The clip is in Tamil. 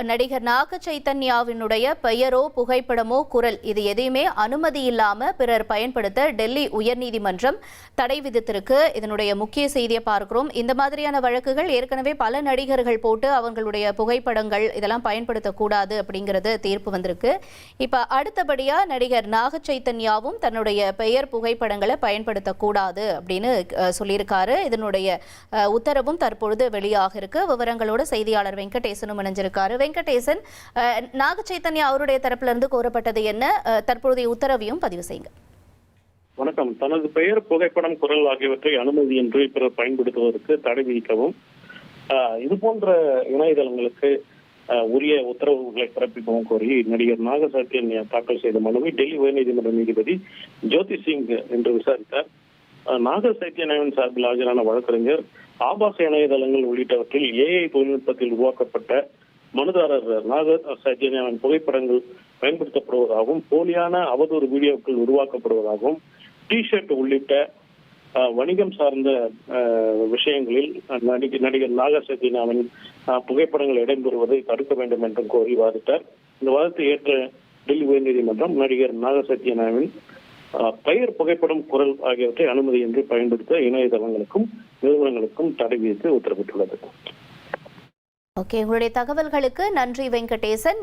நடிகர் நாக சைத்தன்யாவினுடைய பெயரோ புகைப்படமோ குரல் இது எதையுமே அனுமதி இல்லாம பிறர் பயன்படுத்த டெல்லி உயர்நீதிமன்றம் தடை விதித்திருக்கு. இதனுடைய முக்கிய செய்தியை பார்க்கிறோம். இந்த மாதிரியான வழக்குகள் ஏற்கனவே பல நடிகர்கள் போட்டு அவங்களுடைய புகைப்படங்கள் இதெல்லாம் பயன்படுத்தக்கூடாது அப்படிங்கிறது தீர்ப்பு வந்திருக்கு. இப்ப அடுத்தபடியா நடிகர் நாக சைத்தன்யாவும் தன்னுடைய பெயர் புகைப்படங்களை பயன்படுத்தக்கூடாது அப்படின்னு சொல்லியிருக்காரு. இதனுடைய உத்தரவும் தற்பொழுது வெளியாக இருக்கு. விவரங்களோட செய்தியாளர் வெங்கடேசனும் இணைஞ்சிருக்காரு. வெங்கடேசன், நாக சைத்தன்யா அவருடைய தரப்புல இருந்து கோரப்பட்டது என்ன? தற்போதைய உத்தரவையும் பதிவு செய்யுங்க. வணக்கம். தனது பெயர், புகைப்படம், குரல் ஆகியவற்றை அனுமதியின்றி பிறர் பயன்படுத்துவதற்கு தடை விதிக்கவும், இது போன்ற இணையதளங்களுக்கு உரிய உத்தரவுகளை பிறப்பிக்கவும் கோரி நடிகர் நாக சைத்தன்யா தாக்கல் செய்த மனுவை டெல்லி உயர்நீதிமன்ற நீதிபதி ஜோதி சிங் இன்று விசாரித்தார். நாக சைத்தன்யாவின் சார்பில் ஆஜரான வழக்கறிஞர் ஆபாச இணையதளங்கள் உள்ளிட்டவற்றில் ஏஐ தொழில்நுட்பத்தில் உருவாக்கப்பட்ட மனுதாரர் நாக சைத்தன்யாவின் புகைப்படங்கள் பயன்படுத்தப்படுவதாகவும், போலியான அவதூறு வீடியோக்கள் உருவாக்கப்படுவதாகவும், டிஷர்ட் உள்ளிட்ட வணிகம் சார்ந்த விஷயங்களில் நடிகர் நாக சைத்தன்யாவின் புகைப்படங்கள் இடம்பெறுவதை தடுக்க வேண்டும் என்றும் கோரி வாதிட்டார். இந்த வாதத்தை ஏற்ற டெல்லி உயர்நீதிமன்றம் நடிகர் நாக சைத்தன்யாவின் பெயர், புகைப்படம், குரல் ஆகியவற்றை அனுமதியின்றி பயன்படுத்த இணையதளங்களுக்கும் நிறுவனங்களுக்கும் தடை விதித்து உத்தரவிட்டுள்ளது. ஓகே, உங்களுடைய தகவல்களுக்கு நன்றி வெங்கடேசன்.